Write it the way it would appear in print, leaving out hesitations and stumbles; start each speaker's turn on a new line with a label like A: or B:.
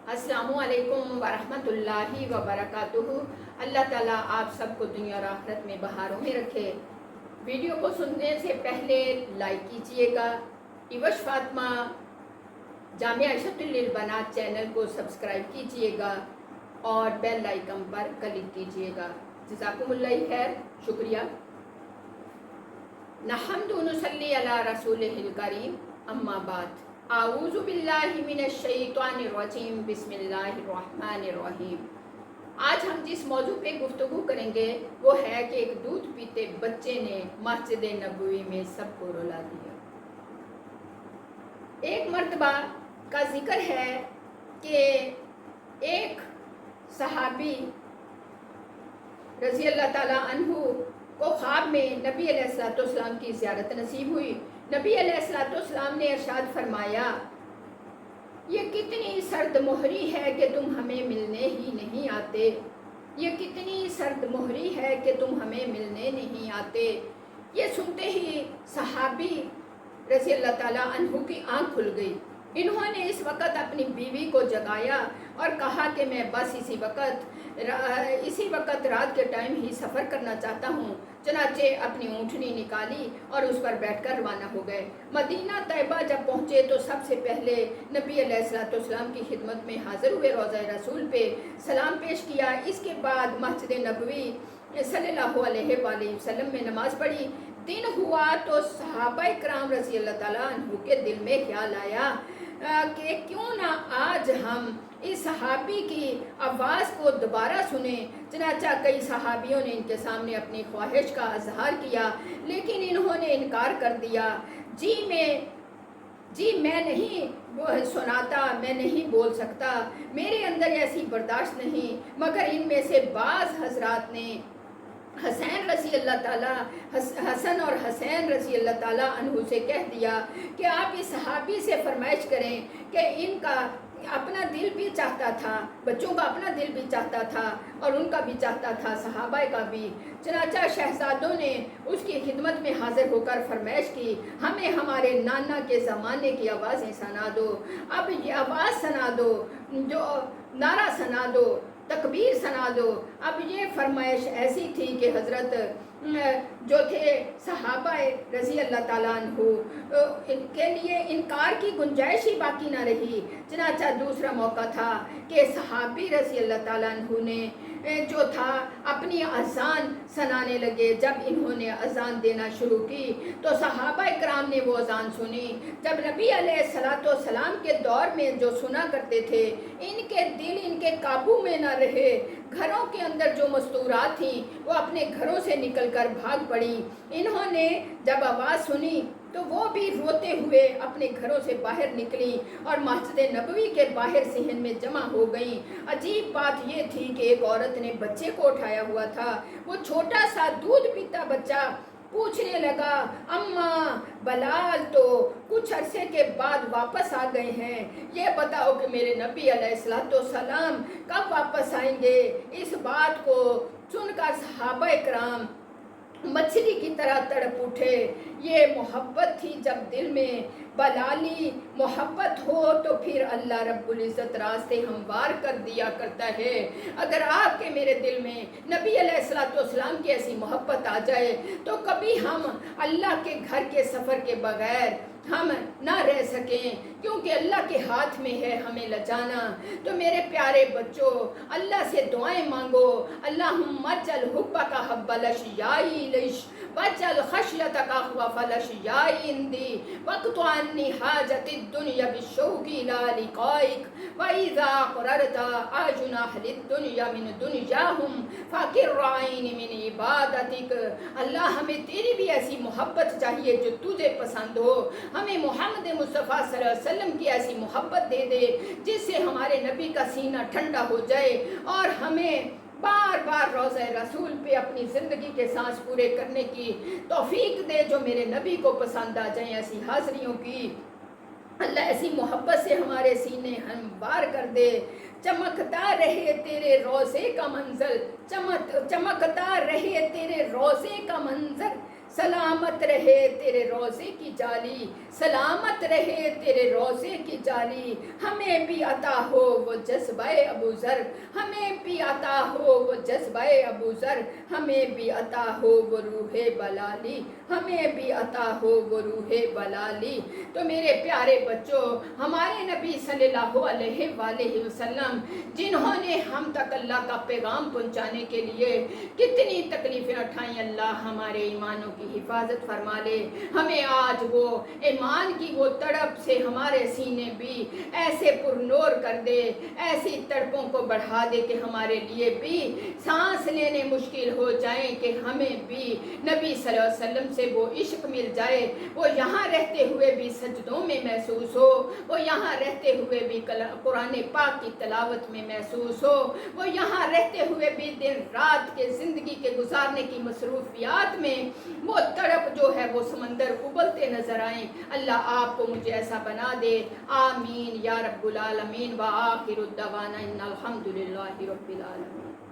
A: अस्सलामु अलैकुम वरहमतुल्लाहि वबरकातुहू। अल्लाह ताला आप सबको दुनिया और आखिरत में बहारों में रखे। वीडियो को सुनने से पहले लाइक कीजिएगा। इवश फातिमा जामिया इशरतुल बनात चैनल को सब्सक्राइब कीजिएगा और बेल आइकन पर क्लिक कीजिएगा। जज़ाकुमुल्लाह खैर, शुक्रिया। नहम्दु व नुसल्ली अला रसूलिहिल करीम, अम्मा बाद। आऊज़ु बिल्लाहि मिनश शैतानिर रजीम, बिस्मिल्लाहिर रहमानिर रहीम। आज हम जिस मौजू पे गुफ्तगू करेंगे वो है कि एक दूध पीते बच्चे ने मस्जिद नबवी में सबको रुला दिया। एक मर्तबा का जिक्र है कि एक सहाबी रज़ी अल्लाह ताला अन्हु को ख्वाब में नबी अलैहिस्सलाम की ज़ियारत नसीब हुई। नबी अलैहिस्सलाम ने इरशाद फरमाया, ये कितनी सर्द मोहरी है कि तुम हमें मिलने ही नहीं आते। ये कितनी सर्द मोहरी है कि तुम हमें मिलने नहीं आते। ये सुनते ही सहाबी रज़ी अल्लाह ताला अन्हु की आँख खुल गई। इन्होंने इस वक्त अपनी बीवी को जगाया और कहा कि मैं बस इसी वक्त रात के टाइम ही सफ़र करना चाहता हूँ। चनाचे अपनी ऊँटनी निकाली और उस पर बैठकर रवाना हो गए। मदीना तैयबा जब पहुँचे तो सबसे पहले नबी अलैहिस्सलाम की खिदमत में हाज़िर हुए, रोज़ा रसूल पे सलाम पेश किया। इसके बाद मस्जिद नबवी सल्लल्लाहु अलैहि वसल्लम में नमाज़ पढ़ी। दिन हुआ तो सहाबा इकराम रज़ी अल्लाह ताला अन्हु के दिल में ख्याल आया कि क्यों ना आज हम इस सहाबी की आवाज़ को दोबारा सुने। चनाचा कई सहाबियों ने इनके सामने अपनी ख्वाहिश का इजहार किया, लेकिन इन्होंने इनकार कर दिया। जी मैं नहीं सुनाता, मैं नहीं बोल सकता, मेरे अंदर ऐसी बर्दाश्त नहीं। मगर इनमें से बाज़ हजरात ने हसन और हसैन रज़ी अल्लाह ताला अन्हु से कह दिया कि आप इस सहाबी से फरमाइश करें कि इनका अपना दिल भी चाहता था, बच्चों का अपना दिल भी चाहता था और उनका भी चाहता था, सहाबा का भी। चनाचा शहजादों ने उसकी खिदमत में हाजिर होकर फरमाइश की, हमें हमारे नाना के ज़माने की आवाज़ें सुना दो। अब ये आवाज़ सुना दो, जो नारा सुना दो, तकबीर सुना दो। अब ये फरमाइश ऐसी थी कि हज़रत जो थे सहाबा रज़ी अल्लाह ताला अन्हु के लिए इनकार की गुंजाइश ही बाकी ना रही। चनाचा दूसरा मौका था कि सहाबी रज़ी अल्लाह ताला अन्हु ने जो था अपनी अज़ान सुनाने लगे। जब इन्होंने अज़ान देना शुरू की तो सहाबा इकराम ने वो अज़ान सुनी। जब नबी अलैहिस्सलाम के दौर में जो सुना करते थे, इनके दिल इनके काबू में न रहे। घरों के अंदर जो मस्तूरात थी वो अपने घरों से निकलकर भाग पड़ी। इन्होंने जब आवाज़ सुनी तो वो भी रोते हुए अपने घरों से बाहर निकली और मस्जिद नबवी के बाहर सहन में जमा हो गई। अजीब बात ये थी कि एक औरत ने बच्चे को उठाया हुआ था। वो छोटा सा दूध पीता बच्चा पूछने लगा, अम्मा बलाल तो कुछ अरसे के बाद वापस आ गए हैं, ये बताओ कि मेरे नबी अलैहिस्सलाम कब वापस आएंगे। इस बात को सुनकर सहाबा इकराम मछली की तरह तड़प उठे। ये मोहब्बत थी, जब दिल में बलाली मोहब्बत हो तो फिर अल्लाह रब्बुल इज़्ज़त रास्ते हमवार कर दिया करता है। अगर आपके मेरे दिल में नबी अलैहिस्सलाम की ऐसी मोहब्बत आ जाए तो कभी हम अल्लाह के घर के सफ़र के बगैर हम ना रह सकें, क्योंकि अल्लाह के हाथ में है हमें लजाना। तो मेरे प्यारे बच्चों, अल्लाह से दुआएं मांगो। अल्लाहुम्मा जल हुब्बका हब्बल अशियाई लिश वजल खशियतका खवफल अशियाई इंदी वक्तुअन्नी हाजति दुनिया बिशौकी ला लिकाइक व इज़ा क़ररता आजुना अहलिद दुनिया मिन दुनियाहुम फ़किर्राइन मिन इबादतिक। अल्लाह हमें तेरी भी ऐसी मोहब्बत चाहिए जो तुझे पसंद हो। हमें मोहम्मद मुस्तफ़ा सल्लल्लाहु अलैहि वसल्लम की ऐसी मोहब्बत दे दे जिससे हमारे नबी का सीना ठंडा हो जाए और हमें बार बार रोज़ा रसूल पे अपनी ज़िंदगी के सांस पूरे करने की तौफीक दे, जो मेरे नबी को पसंद आ जाए। ऐसी हाज़रियों की अल्लाह ऐसी मोहब्बत से हमारे सीने हमवार कर दे। चमकता रहे तेरे रोज़े का मंजर, चमकता रहे तेरे रोज़े का मंजर, سلامت رہے تیرے روزے کی جالی، سلامت رہے تیرے روزے کی جالی، ہمیں بھی عطا ہو وہ جذبہ ابو ذر، ہمیں بھی عطا ہو وہ جذبہ ابو ذر، ہمیں بھی عطا ہو وہ روح بلالی، ہمیں بھی عطا ہو وہ روح بلالی۔ تو میرے پیارے بچوں، ہمارے نبی صلی اللہ علیہ وآلہ وسلم جنہوں نے ہم تک اللہ کا پیغام پہنچانے کے لیے کتنی تکلیفیں اٹھائیں، اللہ ہمارے ایمانوں کی حفاظت فرما لے، ہمیں آج وہ ایمان کی وہ تڑپ سے ہمارے سینے بھی ایسے پرنور کر دے، ایسی تڑپوں کو بڑھا دے کہ ہمارے لیے بھی سانس لینے مشکل ہو جائیں، کہ ہمیں بھی نبی صلی اللہ علیہ وسلم سے وہ عشق مل جائے، وہ یہاں رہتے ہوئے بھی سجدوں میں محسوس ہو، وہ یہاں رہتے ہوئے بھی قرآن پاک کی تلاوت میں محسوس ہو، وہ یہاں رہتے ہوئے بھی دن رات کے زندگی کے گزارنے کی مصروفیات میں وہ تڑپ جو ہے وہ سمندر ابلتے نظر آئیں۔ اللہ آپ کو مجھے ایسا بنا دے، آمین یا رب العالمین، وآخر الدعوانا ان الحمدللہ رب العالمین۔